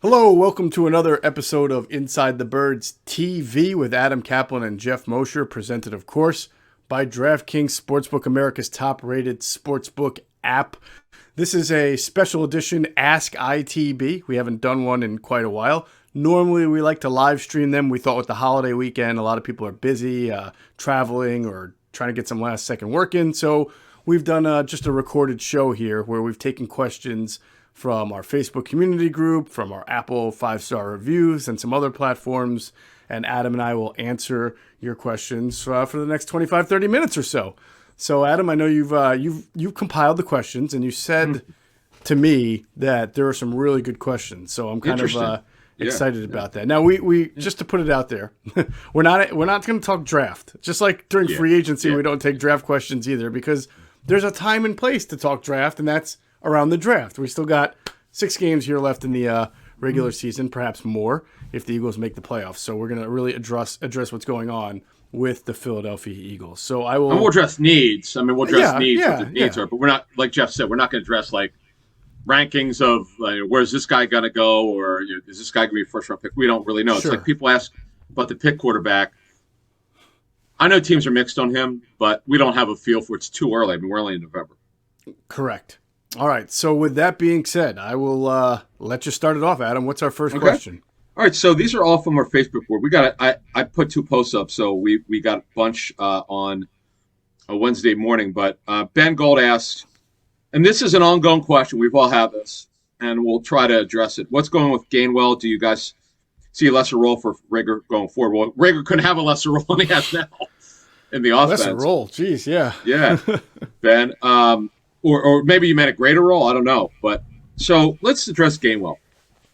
Hello, welcome to another episode of Inside the Birds TV with Adam Caplan and Geoff Mosher, presented, of course, by DraftKings Sportsbook, America's top-rated sportsbook app. This is a special edition Ask ITB. We haven't done one in quite a while. Normally, we like to live stream them. We thought with the holiday weekend, a lot of people are busy, traveling, or trying to get some last-second work in. So we've done just a recorded show here where we've taken questions from our Facebook community group, from our Apple 5-star reviews, and some other platforms. And Adam and I will answer your questions for the next 25, 30 minutes or so. So, Adam, I know you've compiled the questions, and you said to me that there are some really good questions. So I'm kind of excited about that. Now, we just to put it out there, we're not going to talk draft. Just like during free agency, we don't take draft questions either, because there's a time and place to talk draft, and that's around the draft. We still got 6 games here left in the regular season, perhaps more if the Eagles make the playoffs. So we're going to really address what's going on with the Philadelphia Eagles. So I will. And we'll address needs. I mean, we'll address needs what the needs are, but we're not, like Geoff said, we're not going to address like rankings of where's this guy going to go, or is this guy going to be a first round pick? We don't really know. Sure. It's like people ask about the pick quarterback. I know teams are mixed on him, but we don't have a feel for it. It's too early. I mean, we're only in November. Correct. All right. So with that being said, I will let you start it off, Adam. What's our first question? All right. So these are all from our Facebook board. We got I put 2 posts up, so we got a bunch on a Wednesday morning. But Ben Gold asked, and this is an ongoing question. We've all had this, and we'll try to address it. What's going on with Gainwell? Do you guys see a lesser role for Rager going forward? Well, Rager couldn't have a lesser role than he has now in the offense. Lesser role. Jeez, yeah. Yeah. Ben. Or maybe you meant a greater role. I don't know. But so let's address Gainwell.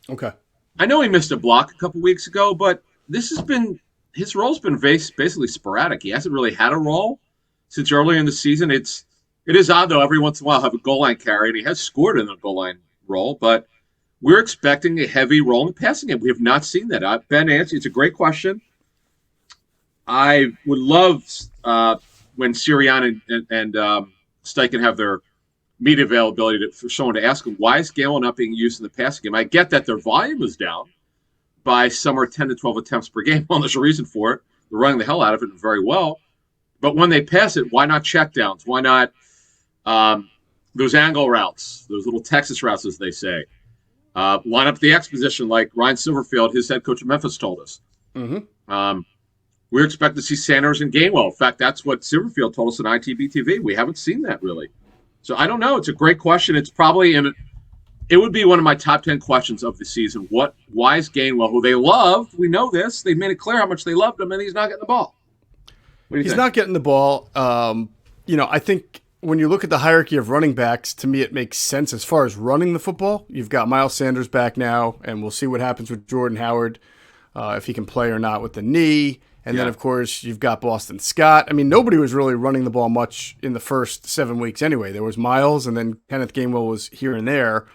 Okay. I know he missed a block a couple weeks ago, but his role's been basically sporadic. He hasn't really had a role since earlier in the season. It is odd, though, every once in a while have a goal line carry, and he has scored in the goal line role, but we're expecting a heavy role in the passing game. We have not seen that. Ben answered. It's a great question. I would love when Sirianni and Steichen have their media availability for someone to ask him, why is Gainwell not being used in the passing game? I get that their volume is down by somewhere 10 to 12 attempts per game. Well, there's a reason for it. They're running the hell out of it very well. But when they pass it, why not checkdowns? Why not those angle routes, those little Texas routes, as they say? Line up the X position like Ryan Silverfield, his head coach of Memphis, told us. Mm-hmm. We're expecting to see Sanders and Gainwell. In fact, that's what Silverfield told us on ITB TV. We haven't seen that really. So I don't know. It's a great question. It's probably it would be one of my top 10 questions of the season. Why is Gainwell, who they love, we know this, they made it clear how much they loved him, and he's not getting the ball. He's not getting the ball. I think when you look at the hierarchy of running backs, to me it makes sense as far as running the football. You've got Miles Sanders back now, and we'll see what happens with Jordan Howard, if he can play or not with the knee. And then, of course, you've got Boston Scott. I mean, nobody was really running the ball much in the first 7 weeks anyway. There was Miles, and then Kenneth Gainwell was here and there,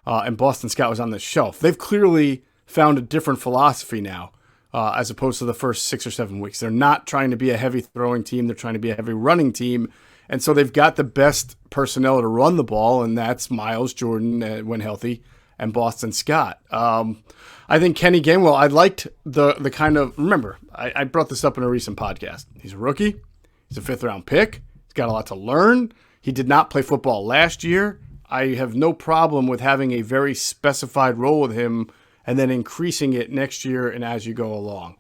and Boston Scott was on the shelf. They've clearly found a different philosophy now, as opposed to the first 6 or 7 weeks. They're not trying to be a heavy throwing team. They're trying to be a heavy running team. And so they've got the best personnel to run the ball, and that's Miles, Jordan, when healthy, and Boston Scott. I think Kenny Gainwell, I liked the kind of, remember, I brought this up in a recent podcast. He's a rookie. He's a 5th-round pick. He's got a lot to learn. He did not play football last year. I have no problem with having a very specified role with him and then increasing it next year and as you go along.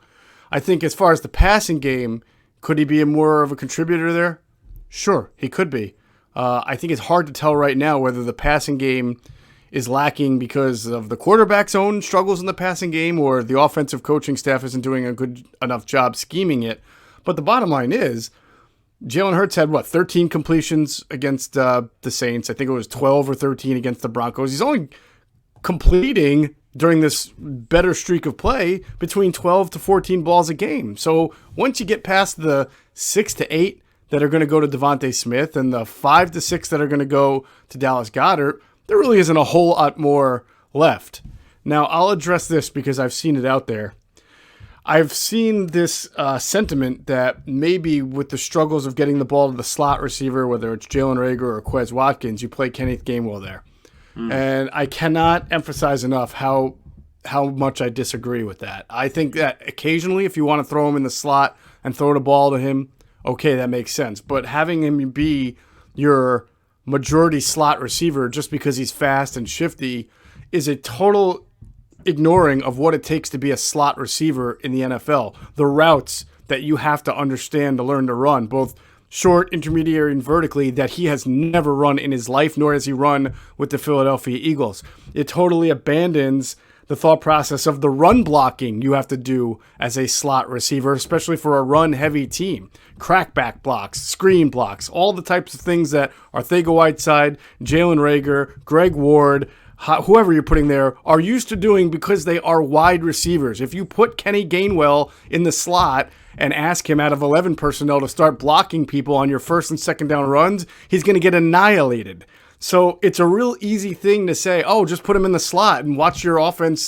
I think as far as the passing game, could he be more of a contributor there? Sure, he could be. I think it's hard to tell right now whether the passing game is lacking because of the quarterback's own struggles in the passing game or the offensive coaching staff isn't doing a good enough job scheming it. But the bottom line is Jalen Hurts had, 13 completions against the Saints. I think it was 12 or 13 against the Broncos. He's only completing during this better streak of play between 12 to 14 balls a game. So once you get past the 6 to 8 that are going to go to Devontae Smith and the 5 to 6 that are going to go to Dallas Goedert, there really isn't a whole lot more left. Now, I'll address this because I've seen it out there. I've seen this sentiment that maybe with the struggles of getting the ball to the slot receiver, whether it's Jalen Reagor or Quez Watkins, you play Kenneth Gainwell there. And I cannot emphasize enough how how much I disagree with that. I think that occasionally, if you want to throw him in the slot and throw the ball to him, okay, that makes sense. But having him be your majority slot receiver just because he's fast and shifty is a total ignoring of what it takes to be a slot receiver in the NFL. The routes that you have to understand to learn to run, both short, intermediate, and vertically, that he has never run in his life, nor has he run with the Philadelphia Eagles. It totally abandons the thought process of the run blocking you have to do as a slot receiver, especially for a run-heavy team. Crackback blocks, screen blocks, all the types of things that Arcega-Whiteside, Jalen Reagor, Greg Ward, whoever you're putting there, are used to doing because they are wide receivers. If you put Kenny Gainwell in the slot and ask him out of 11 personnel to start blocking people on your first and second down runs, he's going to get annihilated. So it's a real easy thing to say, oh, just put him in the slot and watch your offense,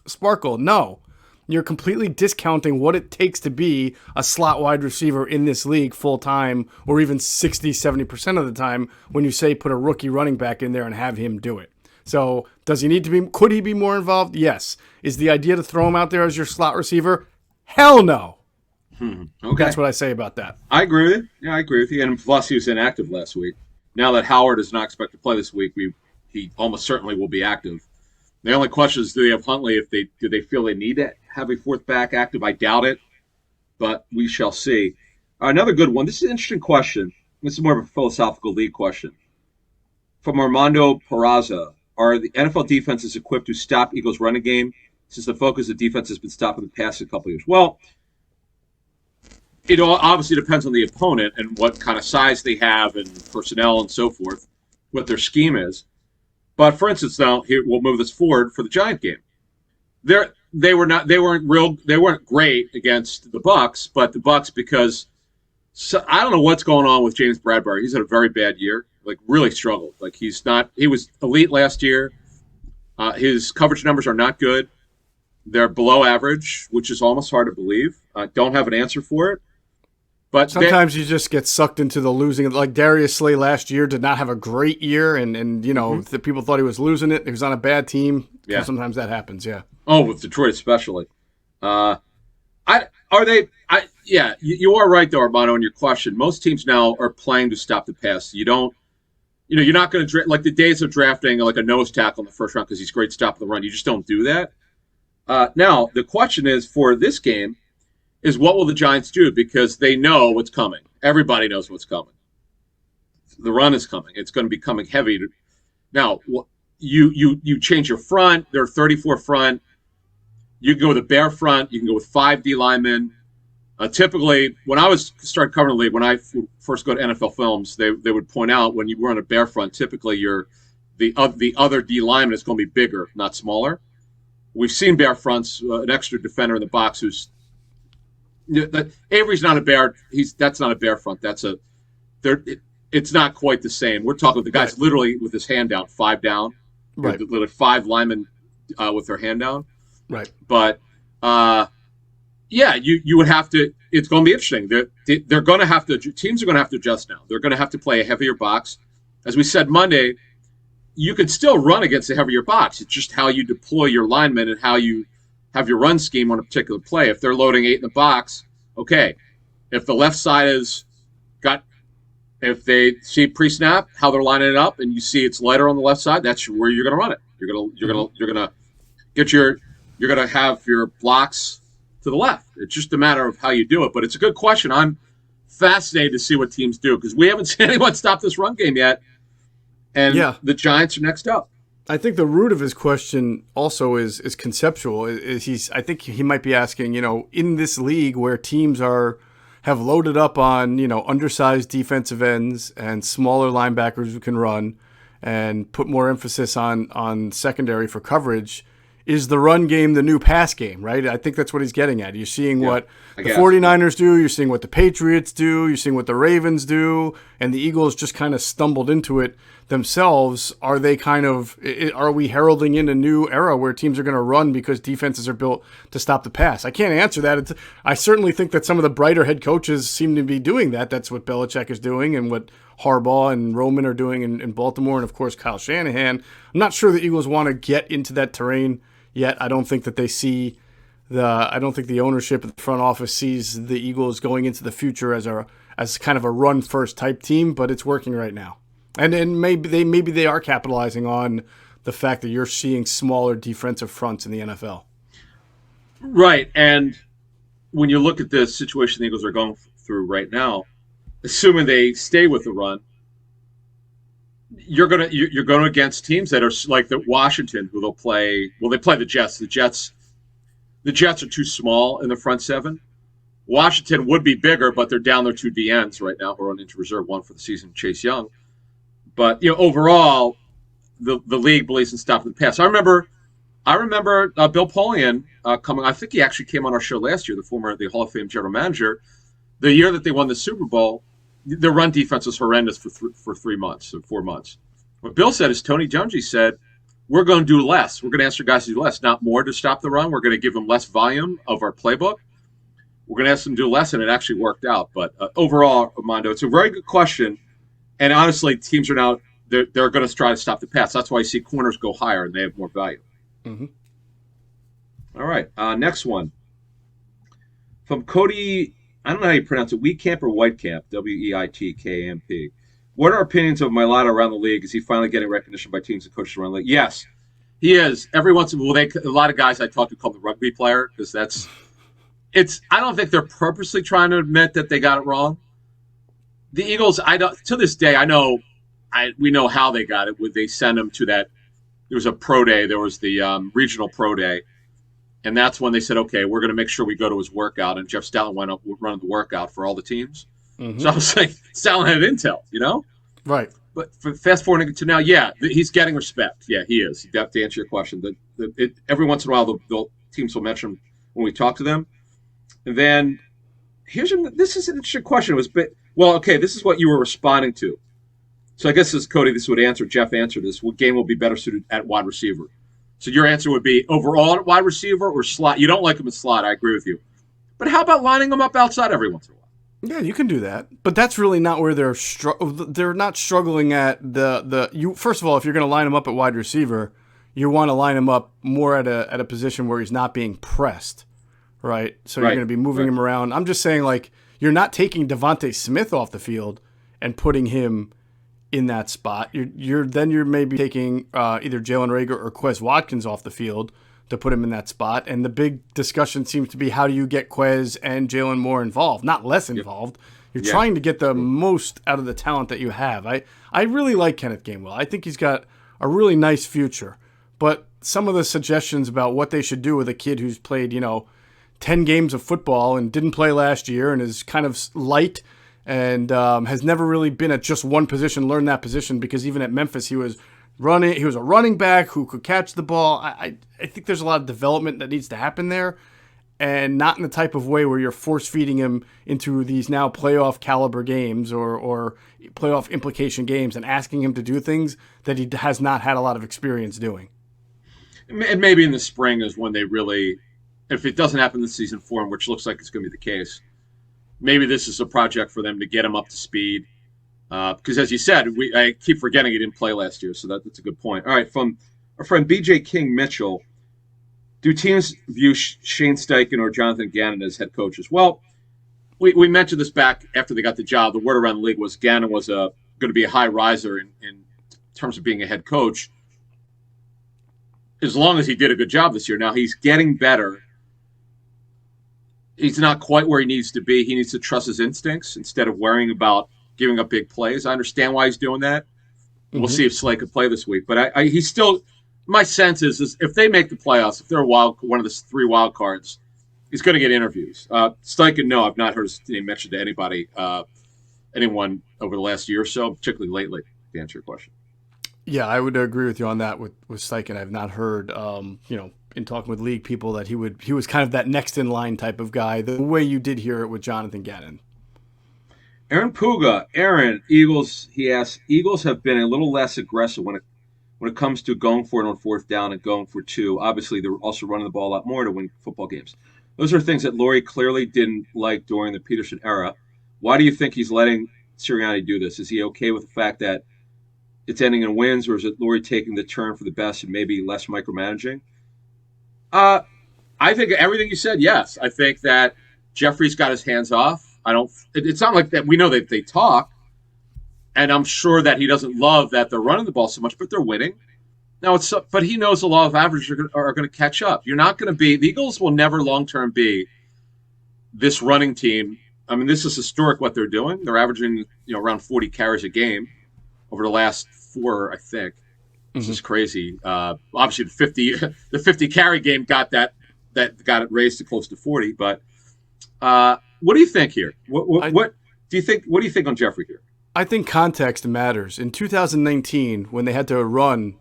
sparkle. No, you're completely discounting what it takes to be a slot wide receiver in this league full time, or even 60, 70% of the time when you say put a rookie running back in there and have him do it. So does he need to be, could he be more involved? Yes. Is the idea to throw him out there as your slot receiver? Hell no. Okay. That's what I say about that. I agree with you. Yeah, I agree with you. And plus, he was inactive last week. Now that Howard is not expected to play this week, he almost certainly will be active. The only question is, do they have Huntley? Do they feel they need to have a fourth back active? I doubt it, but we shall see. Another good one. This is an interesting question. This is more of a philosophical league question. From Armando Peraza, are the NFL defenses equipped to stop Eagles' running game since the focus of defense has been stopping the past a couple of years? Well, it all obviously depends on the opponent and what kind of size they have and personnel and so forth, what their scheme is. But for instance, now here we'll move this forward for the Giant game. They weren't great against the Bucs, but the Bucs, because I don't know what's going on with James Bradbury. He's had a very bad year, like really struggled. Like he was elite last year. His coverage numbers are not good. They're below average, which is almost hard to believe. Don't have an answer for it. But sometimes you just get sucked into the losing. Like Darius Slay last year did not have a great year, and the people thought he was losing it. He was on a bad team. Yeah. Sometimes that happens, yeah. Oh, with Detroit especially. You are right, though, Armando, in your question. Most teams now are playing to stop the pass. You're not going to, like the days of drafting like a nose tackle in the first round because he's great stopping the run. You just don't do that. Now, the question is for this game is what will the Giants do, because they know what's coming. Everybody knows what's coming. The run is coming. It's going to be coming heavy. Now, you change your front. There are 34 front. You can go with a bare front. You can go with 5 D linemen. Typically, when I started covering the league, when I first go to NFL Films, they would point out when you run a bare front, typically the other D lineman is going to be bigger, not smaller. We've seen bare fronts, an extra defender in the box who's Avery's not a bear. That's not a bear front. It's not quite the same. We're talking the guy's literally with his hand down, 5 down. Right. Literally 5 linemen with their hand down. Right. But you would have to. It's going to be interesting. They're going to have to. Teams are going to have to adjust now. They're going to have to play a heavier box. As we said Monday, you can still run against a heavier box. It's just how you deploy your linemen and how you have your run scheme on a particular play. If they're loading 8 in the box, okay. If the left side if they see pre-snap how they're lining it up, and you see it's lighter on the left side, that's where you're going to run it. You're going to have your blocks to the left. It's just a matter of how you do it. But it's a good question. I'm fascinated to see what teams do because we haven't seen anyone stop this run game yet. And the Giants are next up. I think the root of his question also is conceptual. I think he might be asking, in this league where teams have loaded up on, undersized defensive ends and smaller linebackers who can run and put more emphasis on secondary for coverage, is the run game the new pass game, right? I think that's what he's getting at. You're seeing what the 49ers do, you're seeing what the Patriots do, you're seeing what the Ravens do, and the Eagles just kind of stumbled into it themselves. Are we heralding in a new era where teams are going to run because defenses are built to stop the pass? I can't answer that. I certainly think that some of the brighter head coaches seem to be doing that. That's what Belichick is doing and what Harbaugh and Roman are doing in Baltimore, and of course Kyle Shanahan. I'm not sure the Eagles want to get into that terrain yet. I don't think that they see I don't think the ownership of the front office sees the Eagles going into the future as kind of a run first type team, but it's working right now. And maybe they are capitalizing on the fact that you're seeing smaller defensive fronts in the NFL. Right. And when you look at the situation the Eagles are going through right now, assuming they stay with the run, you're going against teams that are like the Washington, who they'll play. Well, they play the Jets. The Jets are too small in the front seven. Washington would be bigger, but they're down their 2 DNs right now who are on injured reserve, one for the season, Chase Young. But overall, the league believes in stopping the pass. I remember Bill Polian coming. I think he actually came on our show last year. The Hall of Fame general manager. The year that they won the Super Bowl, the run defense was horrendous for 3 months or 4 months. What Bill said is Tony Dungy said, we're going to do less. We're going to ask our guys to do less, not more to stop the run. We're going to give them less volume of our playbook. We're going to ask them to do less, and it actually worked out. But overall, Armando, it's a very good question. And honestly, teams are now they're going to try to stop the pass. That's why you see corners go higher and they have more value. Mm-hmm. All right, next one from Cody. I don't know how you pronounce it. Weitkamp or Whitecamp? Weitkkamp. What are our opinions of Mailata around the league? Is he finally getting recognition by teams and coaches around the league? Yes, he is. Every once in a while, a lot of guys I talk to call him the rugby player because I don't think they're purposely trying to admit that they got it wrong. The Eagles, to this day, we know how they got it. They send him to that. There was a pro day. There was the regional pro day. And that's when they said, okay, we're going to make sure we go to his workout. And Jeff Stoutland went up running the workout for all the teams. Mm-hmm. So I was like, Stoutland had intel, Right. But fast forwarding to now, he's getting respect. Yeah, he is. To answer your question, every once in a while, the teams will mention him when we talk to them. And then this is an interesting question. This is what you were responding to. So I guess Cody, this would answer. Jeff answered this. What game will be better suited at wide receiver? So your answer would be overall at wide receiver or slot. You don't like him in slot. I agree with you. But how about lining him up outside every once in a while? Yeah, you can do that. But that's really not where they're not struggling at first of all, if you're going to line him up at wide receiver, you want to line him up more at a position where he's not being pressed, right? So you're going to be moving him around. I'm just saying, like, you're not taking Devontae Smith off the field and putting him in that spot. You're maybe taking either Jalen Reagor or Quez Watkins off the field to put him in that spot. And the big discussion seems to be, how do you get Quez and Jalen more involved, not less involved. You're trying to get the most out of the talent that you have. I really like Kenneth Gainwell. I think he's got a really nice future. But some of the suggestions about what they should do with a kid who's played, 10 games of football and didn't play last year and is kind of light and has never really been at just one position, learned that position, because even at Memphis he was a running back who could catch the ball. I think there's a lot of development that needs to happen there, and not in the type of way where you're force-feeding him into these now playoff caliber games or playoff implication games and asking him to do things that he has not had a lot of experience doing. And maybe in the spring is when they really, if it doesn't happen this season for him, which looks like it's going to be the case, maybe this is a project for them to get him up to speed. Because as you said, I keep forgetting he didn't play last year, so that's a good point. All right, from our friend BJ King Mitchell, do teams view Shane Steichen or Jonathan Gannon as head coaches? Well, we mentioned this back after they got the job. The word around the league was Gannon was going to be a high riser in terms of being a head coach, as long as he did a good job this year. Now he's getting better. He's not quite where he needs to be. He needs to trust his instincts instead of worrying about giving up big plays. I understand why he's doing that. We'll see if Slay could play this week. But he's still – my sense is if they make the playoffs, if they're one of the 3 wild cards, he's going to get interviews. Steichen, no, I've not heard his name mentioned to anyone over the last year or so, particularly lately, to answer your question. Yeah, I would agree with you on that with Steichen. I've not heard, in talking with league people, that he was kind of that next in line type of guy, the way you did hear it with Jonathan Gannon. Aaron Puga, Eagles, he asks, Eagles have been a little less aggressive when it comes to going for it on 4th down and going for 2. Obviously, they're also running the ball a lot more to win football games. Those are things that Lurie clearly didn't like during the Peterson era. Why do you think he's letting Sirianni do this? Is he okay with the fact that it's ending in wins, or is it Lurie taking the turn for the best and maybe less micromanaging? Uh, I think everything you said, yes. I think that Jeffrey's got his hands off. I don't. It's not like that. We know that they talk, and I'm sure that he doesn't love that they're running the ball so much, but they're winning. Now but he knows the law of averages are going to catch up. You're not going to be the Eagles will never long term be this running team. I mean, this is historic what they're doing. They're averaging around 40 carries a game over the last 4, I think. This is crazy. Obviously, the 50 carry game got got it raised to close to 40. But what do you think here? What do you think? What do you think on Jeffrey here? I think context matters. In 2019, when they had to run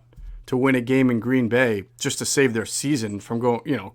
to win a game in Green Bay just to save their season from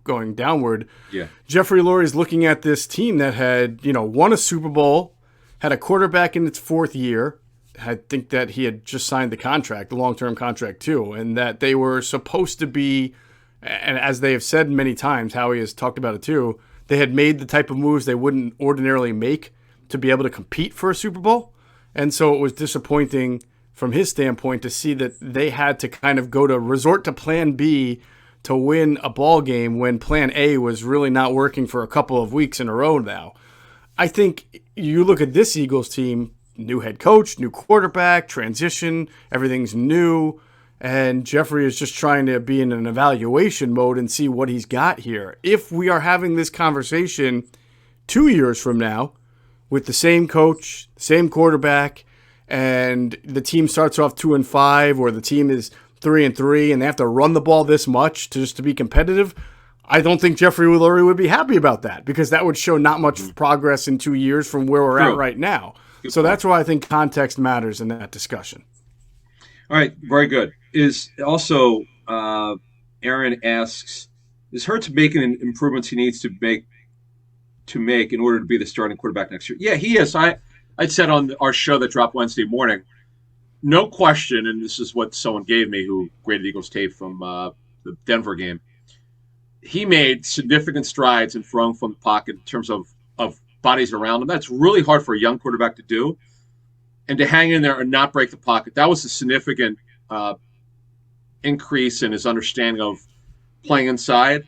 going downward, yeah. Jeffrey Lurie's looking at this team that had won a Super Bowl, had a quarterback in its 4th year. I think that he had just signed the long-term contract too, and that they were supposed to be, and as they have said many times, Howie has talked about it too, they had made the type of moves they wouldn't ordinarily make to be able to compete for a Super Bowl. And so it was disappointing from his standpoint to see that they had to kind of resort to plan B to win a ball game when plan A was really not working for a couple of weeks in a row now. I think you look at this Eagles team, new head coach, new quarterback, transition, everything's new, and Jeffrey is just trying to be in an evaluation mode and see what he's got here. If we are having this conversation 2 years from now with the same coach, same quarterback, and the team starts off 2-5, or the team is 3-3, and they have to run the ball this much just to be competitive, I don't think Jeffrey Lurie would be happy about that, because that would show not much progress in 2 years from where we're at right now. So that's why I think context matters in that discussion. All right, very good. Is also Aaron asks, is Hurts making improvements he needs to make in order to be the starting quarterback next year? Yeah, he is. I said on our show that dropped Wednesday morning, no question, and this is what someone gave me who graded Eagles tape from the Denver game. He made significant strides in throwing from the pocket in terms of bodies around him. That's really hard for a young quarterback to do. And to hang in there and not break the pocket, that was a significant increase in his understanding of playing inside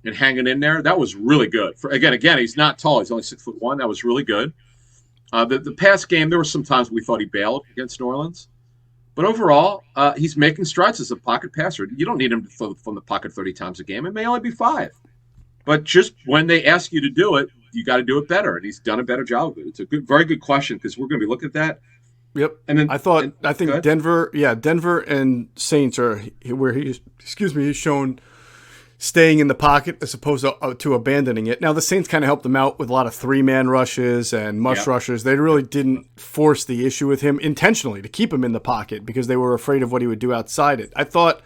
and hanging in there. That was really good. Again, he's not tall. He's only 6'1". That was really good. The past game, there were some times we thought he bailed against New Orleans. But overall, he's making strides as a pocket passer. You don't need him to throw from the pocket 30 times a game. It may only be 5. But just when they ask you to do it, you got to do it better. And he's done a better job of it. It's a very good question, because we're going to be looking at that. Yep. And then I think Denver and Saints are where he's shown staying in the pocket as opposed to abandoning it. Now, the Saints kind of helped him out with a lot of 3-man rushes and mush rushes. They really didn't force the issue with him intentionally to keep him in the pocket because they were afraid of what he would do outside it. I thought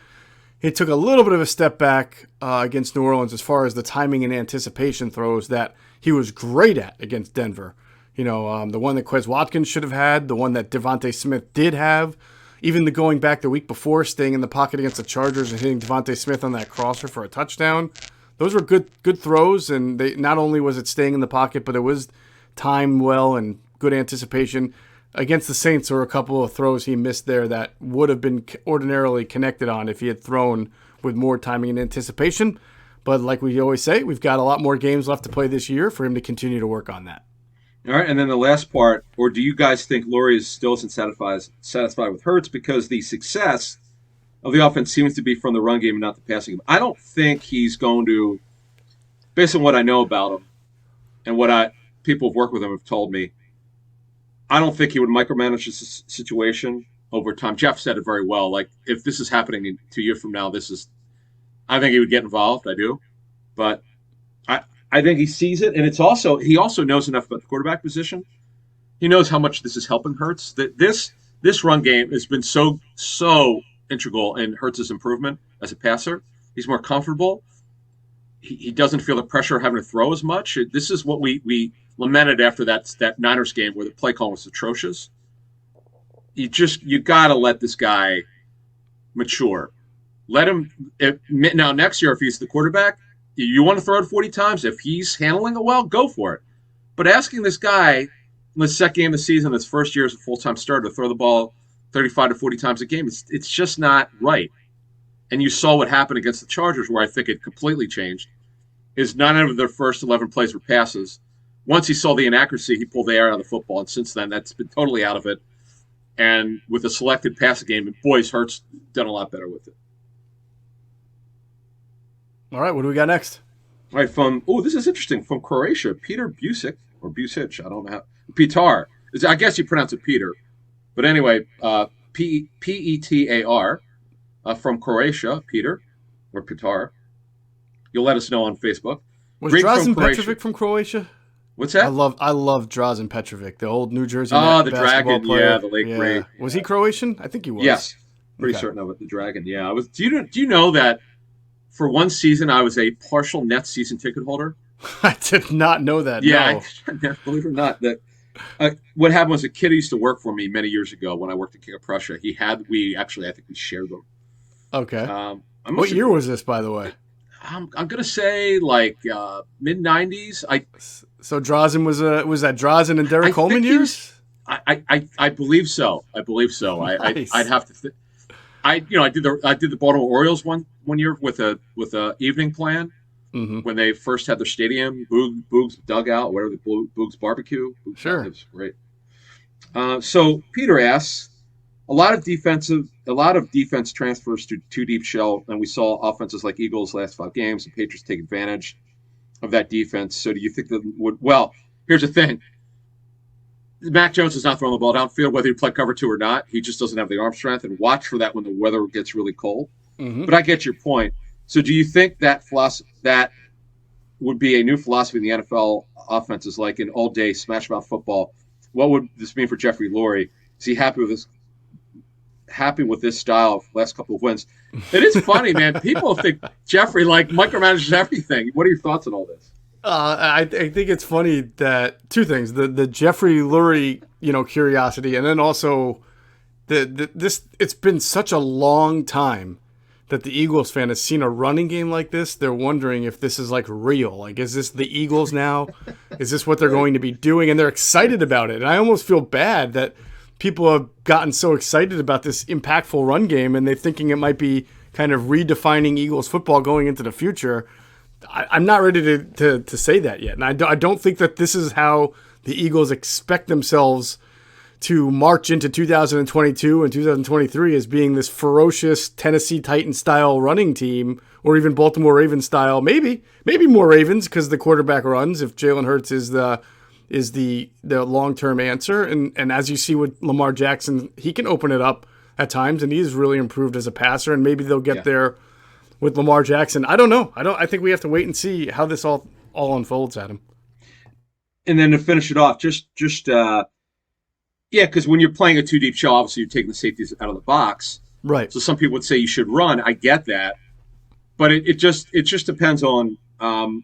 he took a little bit of a step back against New Orleans as far as the timing and anticipation throws that he was great at against Denver. The one that Quez Watkins should have had, the one that Devontae Smith did have, even the going back the week before, staying in the pocket against the Chargers and hitting Devontae Smith on that crosser for a touchdown. Those were good throws, and they not only was it staying in the pocket, but it was timed well and good anticipation. Against the Saints, there were a couple of throws he missed there that would have been ordinarily connected on if he had thrown with more timing and anticipation. But like we always say, we've got a lot more games left to play this year for him to continue to work on that. All right, and then the last part, or do you guys think Lurie still isn't satisfied with Hurts because the success of the offense seems to be from the run game and not the passing game? I don't think he's going to, based on what I know about him and what people who've worked with him have told me, I don't think he would micromanage this situation over time. Geoff said it very well. Like, if this is happening 2 years from now, I think he would get involved. I do. But I think he sees it, and he also knows enough about the quarterback position. He knows how much this is helping Hurts. That this run game has been so integral in Hurts' improvement as a passer. He's more comfortable. He doesn't feel the pressure of having to throw as much. This is what we lamented after that Niners game where the play call was atrocious. You got to let this guy mature. Let him now next year if he's the quarterback. You want to throw it 40 times? If he's handling it well, go for it. But asking this guy in the second game of the season, his first year as a full-time starter, to throw the ball 35 to 40 times a game, it's just not right. and you saw what happened against the Chargers, where I think it completely changed, is 9 of their first 11 plays were passes. Once he saw the inaccuracy, he pulled the air out of the football, and since then, that's been totally out of it. And with a selected passing game, and boys, Hurts done a lot better with it. All right, what do we got next? All right, this is interesting. From Croatia, Peter Busic, or Busic, I don't know how. Petar. I guess you pronounce it Peter. But anyway, Petar, from Croatia, Peter, or Petar. You'll let us know on Facebook. Was Drazen Petrovic from Croatia? What's that? I love Drazen Petrovic, the old New Jersey the basketball Dragon, player. the late great. Was he Croatian? I think he was. Yes, pretty certain of it. The Dragon, yeah. Do you know that for one season I was a partial Nets season ticket holder? I did not know that. Yeah, no. Believe it or not, that what happened was a kid who used to work for me many years ago when I worked at King of Prussia. I think we shared them. Okay. What year was this, by the way? I'm gonna say like mid '90s. So Drazen was that Drazen and Derek Coleman years? I believe so. Nice. I'd have to. I did the Baltimore Orioles one year with a evening plan when they first had their stadium, Boog's dugout, whatever, the Boog's barbecue. Sure, it was great. So Peter asks, a lot of defense transfers to two deep shell, and we saw offenses like Eagles last 5 games, and Patriots take advantage of that defense. So do you think that would? Well, here's the thing. Mac Jones is not throwing the ball downfield, whether you play cover 2 or not. He just doesn't have the arm strength, and watch for that when the weather gets really cold. But I get your point. So do you think that would be a new philosophy in the NFL offenses, like an all-day smash-mouth football? What would this mean for Jeffrey Lurie? Is he happy with this style of last couple of wins? It is funny, man. People think Jeffrey micromanages everything. What are your thoughts on all this? I think it's funny that 2 things: the Jeffrey Lurie, curiosity, and then also it's been such a long time that the Eagles fan has seen a running game like this. They're wondering if this is real. Is this the Eagles now? Is this what they're going to be doing? And they're excited about it. And I almost feel bad that people have gotten so excited about this impactful run game, and they're thinking it might be kind of redefining Eagles football going into the future. I'm not ready to say that yet. And I don't think that this is how the Eagles expect themselves to march into 2022 and 2023 as being this ferocious Tennessee Titans style running team, or even Baltimore Ravens style. Maybe more Ravens because the quarterback runs, if Jalen Hurts is the long-term answer. And as you see with Lamar Jackson, he can open it up at times, and he's really improved as a passer, and maybe they'll get there with Lamar Jackson. I don't know. I think we have to wait and see how this all unfolds, Adam. And then to finish it off, because when you're playing a 2 deep shell, obviously you're taking the safeties out of the box. Right. So some people would say you should run. I get that. But it just depends on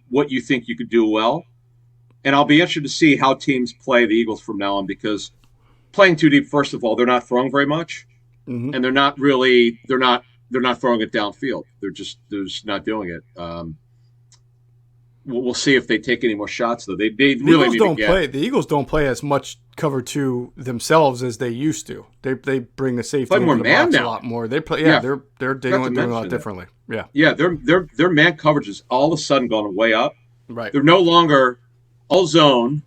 what you think you could do well. And I'll be interested to see how teams play the Eagles from now on, because playing 2 deep, first of all, they're not throwing very much. And they're not throwing it downfield. They're just not doing it. We'll see if they take any more shots, though. They really need to get. The Eagles don't play as much cover 2 themselves as they used to. They bring the safety into the box a lot more. They play. They're doing a lot differently. Their man coverage has all of a sudden gone way up. Right. They're no longer all zone.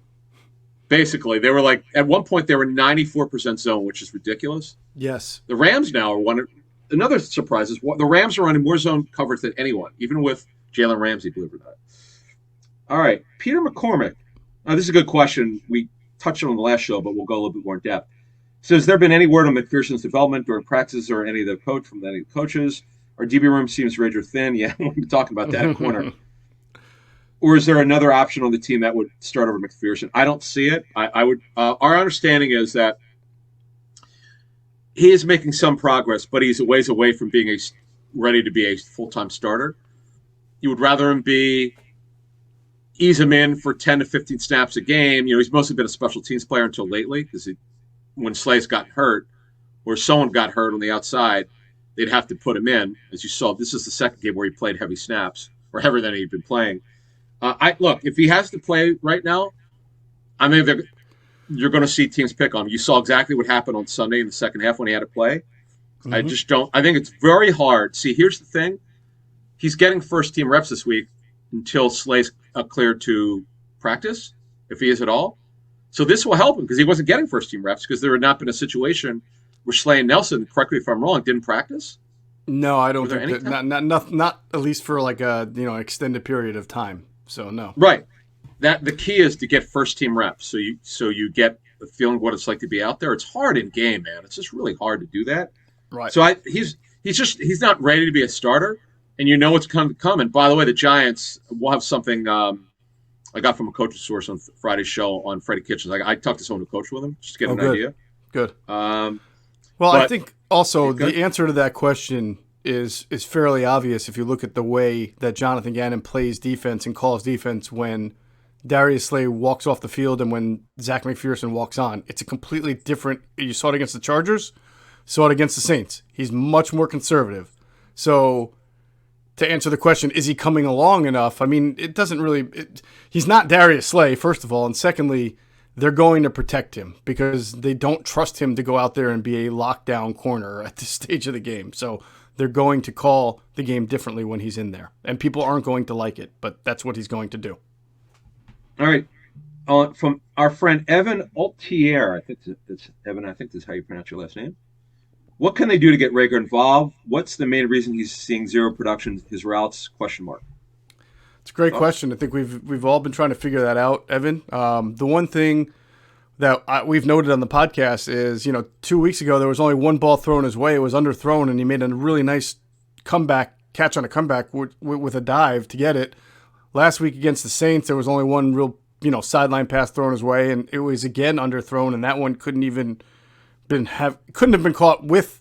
Basically, they were at one point they were 94% zone, which is ridiculous. Yes. The Rams now are one. Another surprise is the Rams are running more zone coverage than anyone, even with Jalen Ramsey, believe it or not. All right, Peter McCormick. This is a good question. We touched on the last show, but we'll go a little bit more in depth. So, has there been any word on McPherson's development during practices or any of the coaches? Our DB room seems razor thin. Yeah, we'll be talking about that in corner. Or is there another option on the team that would start over McPherson? I don't see it. I would. Our understanding is that he is making some progress, but he's a ways away from being ready to be a full-time starter. You would rather him ease him in for 10 to 15 snaps a game. He's mostly been a special teams player until lately, because when Slay's got hurt or someone got hurt on the outside, they'd have to put him in. As you saw, this is the second game where he played heavy snaps, or heavier than he'd been playing. Look, if he has to play right now, you're going to see teams pick on him. You saw exactly what happened on Sunday in the second half when he had to play. I just don't. I think it's very hard. See, here's the thing. He's getting first-team reps this week until Slay's cleared to practice, if he is at all. So this will help him because he wasn't getting first-team reps because there had not been a situation where Slay and Nelson, correct me if I'm wrong, didn't practice. No, I don't think that. Not at least for like a extended period of time. So no. Right. That the key is to get first-team reps. So you get the feeling of what it's like to be out there. It's hard in game, man. It's just really hard to do that. Right. So he's not ready to be a starter, and you know what's come. And by the way, the Giants will have something I got from a coach's source on Friday's show on Freddie Kitchens. I talked to someone who coached with him just to get an idea. Good. I think also the answer to that question is fairly obvious if you look at the way that Jonathan Gannon plays defense and calls defense when Darius Slay walks off the field and when Zach McPherson walks on. It's a completely different. You saw it against the Chargers. Saw it against the Saints. He's much more conservative. So to answer the question, is he coming along enough? I mean, it doesn't really he's not Darius Slay, first of all. And secondly, they're going to protect him because they don't trust him to go out there and be a lockdown corner at this stage of the game. So they're going to call the game differently when he's in there. And people aren't going to like it, but that's what he's going to do. All right. From our friend Evan Altier, I think that's Evan, I think that's how you pronounce your last name. What can they do to get Reagor involved? What's the main reason he's seeing zero production? His routes? ? It's a great question. I think we've all been trying to figure that out, Evan. The one thing that we've noted on the podcast is, 2 weeks ago there was only one ball thrown his way. It was underthrown, and he made a really nice catch on a comeback with a dive to get it. Last week against the Saints, there was only one real sideline pass thrown his way, and it was again underthrown, and that one couldn't have been caught with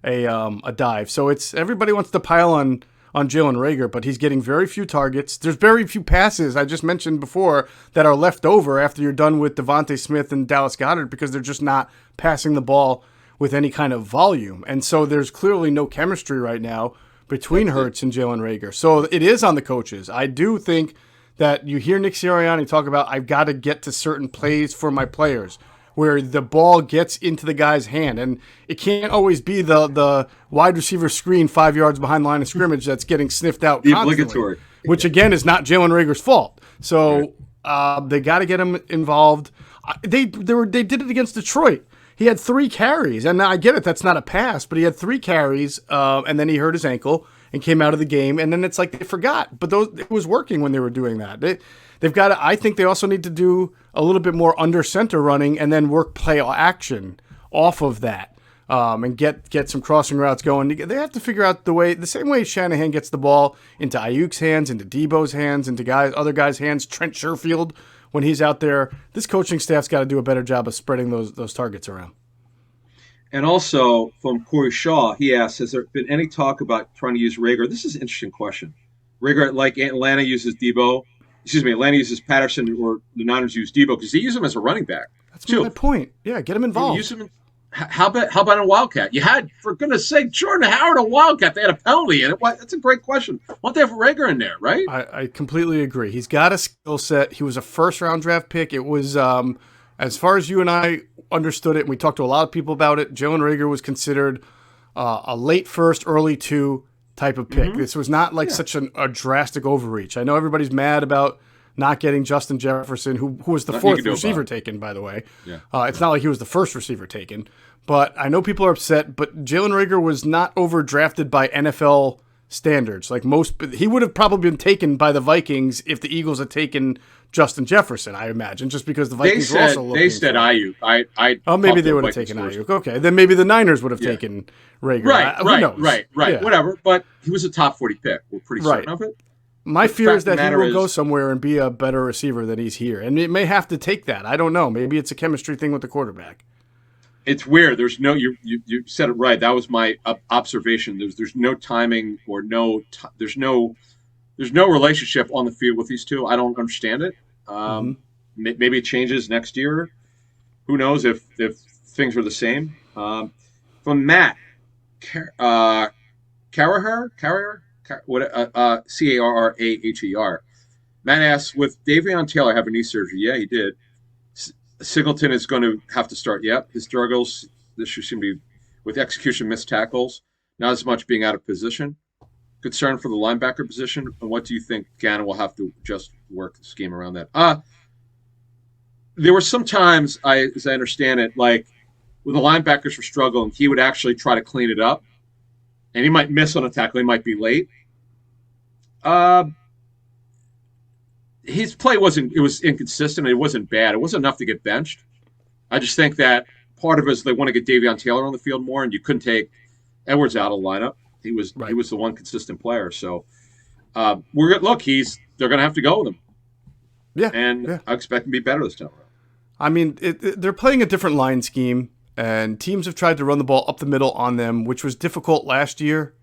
a dive. So it's everybody wants to pile on Jalen Reagor, but he's getting very few targets. There's very few passes I just mentioned before that are left over after you're done with Devontae Smith and Dallas Goedert because they're just not passing the ball with any kind of volume. And so there's clearly no chemistry right now between Hurts and Jalen Reagor. So it is on the coaches. I do think that you hear Nick Sirianni talk about, I've got to get to certain plays for my players, where the ball gets into the guy's hand. And it can't always be the wide receiver screen 5 yards behind the line of scrimmage that's getting sniffed out the constantly, obligatory. Which, again, is not Jalen Reagor's fault. So they got to get him involved. They did it against Detroit. He had 3 carries. And I get it, that's not a pass, but he had 3 carries, and then he hurt his ankle and came out of the game. And then it's like they forgot. But it was working when they were doing that. They've got to, I think they also need to do a little bit more under center running and then work play action off of that and get some crossing routes going. They have to figure out the same way Shanahan gets the ball into Ayuk's hands, into Debo's hands, into other guys' hands, Trent Sherfield when he's out there. This coaching staff's got to do a better job of spreading those targets around. And also from Corey Shaw, he asks, has there been any talk about trying to use Reagor? This is an interesting question. Reagor, like Atlanta uses Debo. Atlanta uses Patterson, or the Niners use Debo because they use him as a running back. That's my point. Yeah, get him involved. Use him how about a Wildcat? You had, for goodness sake, Jordan Howard, a Wildcat. They had a penalty in it. That's a great question. Why don't they have Reagor in there, right? I completely agree. He's got a skill set. He was a first-round draft pick. It was, as far as you and I understood it, and we talked to a lot of people about it, Jalen Reagor was considered a late first, early 2 type of pick. Mm-hmm. This was not such a drastic overreach. I know everybody's mad about not getting Justin Jefferson, who was the 4th receiver taken, by the way. Yeah. It's not like he was the first receiver taken. But I know people are upset, but Jalen Reagor was not overdrafted by NFL standards. Like he would have probably been taken by the Vikings if the Eagles had taken Justin Jefferson, I imagine, just because the Vikings were also looking. They said Ayuk. Maybe they would have taken Ayuk. Okay, then maybe the Niners would have taken Reagor. Right. Yeah. Whatever. But he was a top 40 pick. We're pretty certain of it. My fear is that he will go somewhere and be a better receiver than he's here. And it may have to take that. I don't know. Maybe it's a chemistry thing with the quarterback. It's weird. There's no you said it right. That was my observation. There's no timing or there's no relationship on the field with these two. I don't understand it. Maybe it changes next year. Who knows if things are the same. From Matt Carraher, Carraher, Carraher. Matt asks, with Davion Taylor having knee surgery, yeah, he did. Singleton is going to have to start. Yep, his struggles. This should seem to be with execution missed tackles, not as much being out of position. Concern for the linebacker position, and what do you think Gannon will have to just work the scheme around that? There were some times, as I understand it, like when the linebackers were struggling, he would actually try to clean it up, and he might miss on a tackle, he might be late. His play was inconsistent. It wasn't bad. It wasn't enough to get benched. I just think that part of it is they want to get Davion Taylor on the field more, and you couldn't take Edwards out of the lineup. He was the one consistent player. So we're good. Look, they're going to have to go with him. Yeah, and I expect him to be better this time around. I mean, they're playing a different line scheme, and teams have tried to run the ball up the middle on them, which was difficult last year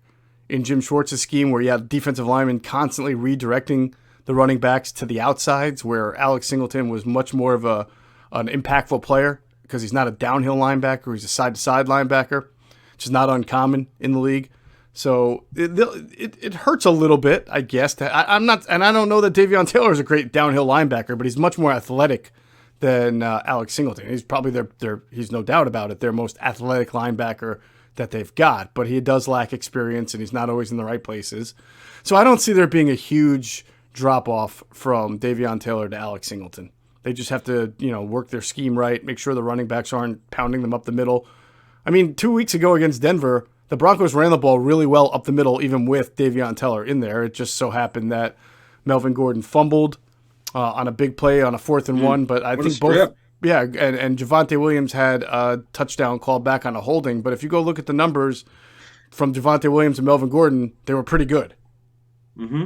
in Jim Schwartz's scheme, where you had defensive linemen constantly redirecting the running backs to the outsides, where Alex Singleton was much more of an impactful player because he's not a downhill linebacker, he's a side-to-side linebacker, which is not uncommon in the league. So it hurts a little bit, I guess. I don't know that Davion Taylor is a great downhill linebacker, but he's much more athletic than Alex Singleton. He's probably he's no doubt about it, their most athletic linebacker that they've got, but he does lack experience and he's not always in the right places. So I don't see there being a huge drop off from Davion Taylor to Alex Singleton. They just have to, work their scheme right, make sure the running backs aren't pounding them up the middle. I mean, 2 weeks ago against Denver, the Broncos ran the ball really well up the middle, even with Davion Taylor in there. It just so happened that Melvin Gordon fumbled on a big play on a 4th and 1, but I think both. Yeah, and Javonte Williams had a touchdown called back on a holding. But if you go look at the numbers from Javonte Williams and Melvin Gordon, they were pretty good. Mm-hmm.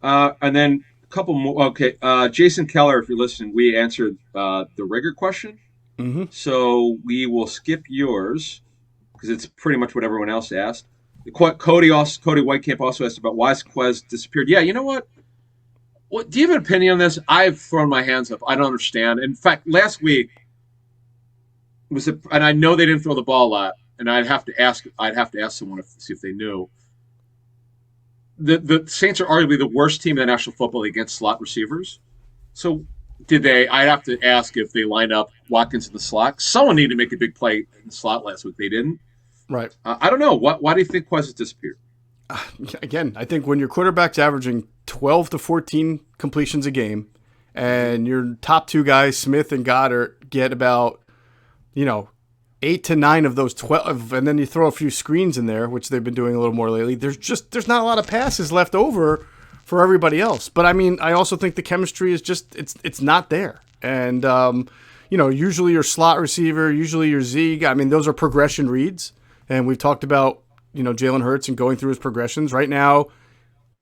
And then a couple more. Okay, Jason Keller, if you're listening, we answered the rigor question. Mm-hmm. So we will skip yours because it's pretty much what everyone else asked. Cody Whitecamp also asked about why Quez disappeared. Yeah, you know what? Do you have an opinion on this? I've thrown my hands up. I don't understand. In fact, last week and I know they didn't throw the ball a lot, and I'd have to ask someone to see if they knew. The Saints are arguably the worst team in the National Football League against slot receivers. So did they? I'd have to ask if they lined up Watkins in the slot. Someone needed to make a big play in the slot last week. They didn't. Right. I don't know. Why do you think Quez has disappeared? Again, I think when your quarterback's averaging 12 to 14 completions a game, and your top two guys, Smith and Goddard, get about, 8 to 9 of those 12, and then you throw a few screens in there, which they've been doing a little more lately. There's not a lot of passes left over for everybody else. But I mean, I also think the chemistry is just it's not there. And usually your slot receiver, usually your Zeke, I mean, those are progression reads, and we've talked about Jalen Hurts and going through his progressions. Right now,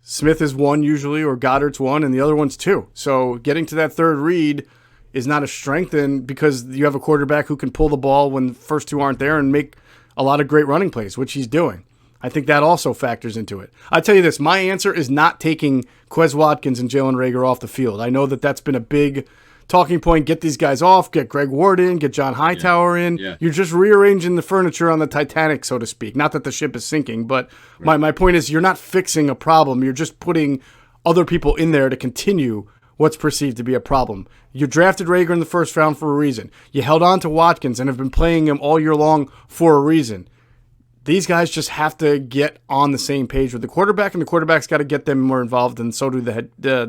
Smith is one usually, or Goddard's one, and the other one's two. So getting to that third read is not a strength, and because you have a quarterback who can pull the ball when the first two aren't there and make a lot of great running plays, which he's doing. I think that also factors into it. I tell you this, my answer is not taking Quez Watkins and Jalen Reagor off the field. I know that that's been a big talking point. Get these guys off, get Greg Ward in, get John Hightower in. Yeah. You're just rearranging the furniture on the Titanic, so to speak. Not that the ship is sinking, but my point is you're not fixing a problem. You're just putting other people in there to continue what's perceived to be a problem. You drafted Reagor in the first round for a reason. You held on to Watkins and have been playing him all year long for a reason. These guys just have to get on the same page with the quarterback, and the quarterback's got to get them more involved, and so do the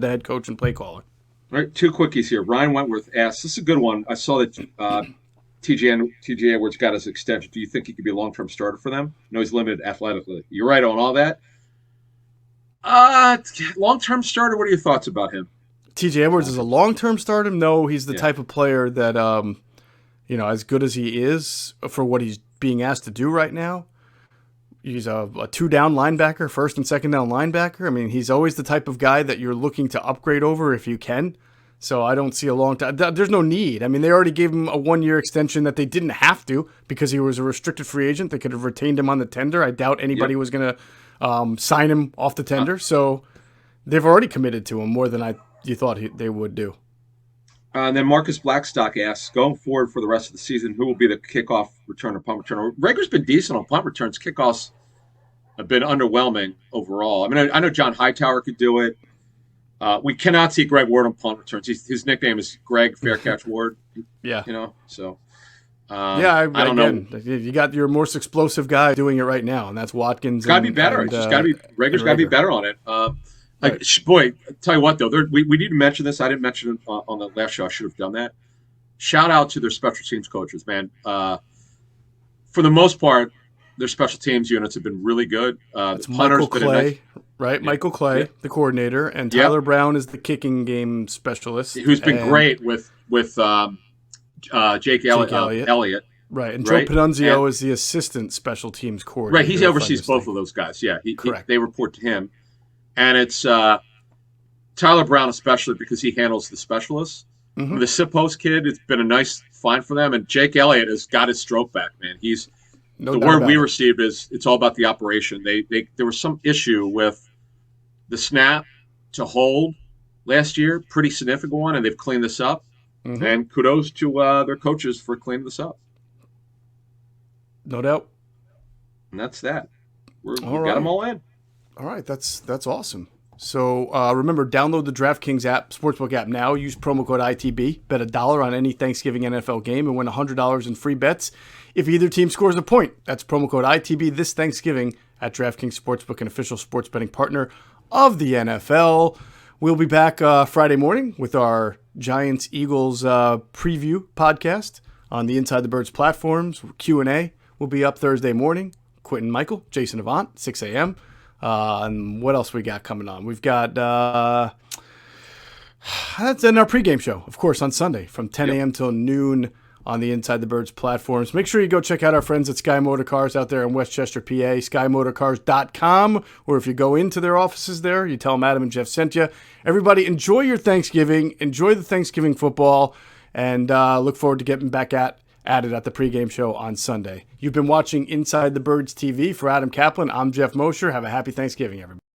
head coach and play caller. All right, two quickies here. Ryan Wentworth asks, this is a good one. I saw that TJ Edwards got his extension. Do you think he could be a long-term starter for them? No, he's limited athletically. You're right on all that. Long-term starter, what are your thoughts about him? TJ Edwards is a long-term starter? No, he's the type of player that, as good as he is for what he's being asked to do right now, he's a two-down linebacker, first and second-down linebacker. I mean, he's always the type of guy that you're looking to upgrade over if you can. So I don't see a long time. There's no need. I mean, they already gave him a one-year extension that they didn't have to because he was a restricted free agent. They could have retained him on the tender. I doubt anybody was going to sign him off the tender. So they've already committed to him more than you thought they would do. And then Marcus Blackstock asks, going forward for the rest of the season, who will be the kickoff returner, punt returner? Reagor's been decent on punt returns. Kickoffs have been underwhelming overall. I mean, I know John Hightower could do it. We cannot see Greg Ward on punt returns. His nickname is Greg Fair Catch Ward. Yeah. So Yeah, I don't know. again, you got your most explosive guy doing it right now, and that's Watkins. It's got to be better. It's just got to be Rager's got to be better on it. Right. Boy, tell you what though, we need to mention this. I didn't mention it on the last show. I should have done that. Shout out to their special teams coaches, man. For the most part, their special teams units have been really good. It's Michael Clay, right? Yeah. Michael Clay, the coordinator, and Tyler Brown is the kicking game specialist, who's been great with Jake Elliott. Right, and Joe Pedunzio is the assistant special teams coordinator. Right, he oversees both of those guys. Yeah, correct. They report to him, and it's Tyler Brown especially because he handles the specialists. Mm-hmm. The Sipos kid, it's been a nice find for them, and Jake Elliott has got his stroke back, man. He's the word we received is it's all about the operation. There was some issue with the snap to hold last year, pretty significant one, and they've cleaned this up. Mm-hmm. And kudos to their coaches for cleaning this up. No doubt. And that's that. We've got them all in. All right, that's awesome. So remember, download the DraftKings app, sportsbook app now. Use promo code ITB. Bet $1 on any Thanksgiving NFL game and win $100 in free bets if either team scores a point. That's promo code ITB this Thanksgiving at DraftKings Sportsbook, an official sports betting partner of the NFL. We'll be back Friday morning with our Giants-Eagles preview podcast on the Inside the Birds platforms. Q&A will be up Thursday morning. Quentin Michael, Jason Avant, 6 a.m. And what else we got coming on? We've got that's in our pregame show, of course, on Sunday from 10 a.m. till noon on the Inside the Birds platforms. Make sure you go check out our friends at Sky Motor Cars out there in Westchester, PA, skymotorcars.com, or if you go into their offices there, you tell them Adam and Geoff sent you. Everybody, enjoy your Thanksgiving. Enjoy the Thanksgiving football, and look forward to getting back at it at the pregame show on Sunday. You've been watching Inside the Birds TV. For Adam Caplan, I'm Geoff Mosher. Have a happy Thanksgiving, everybody.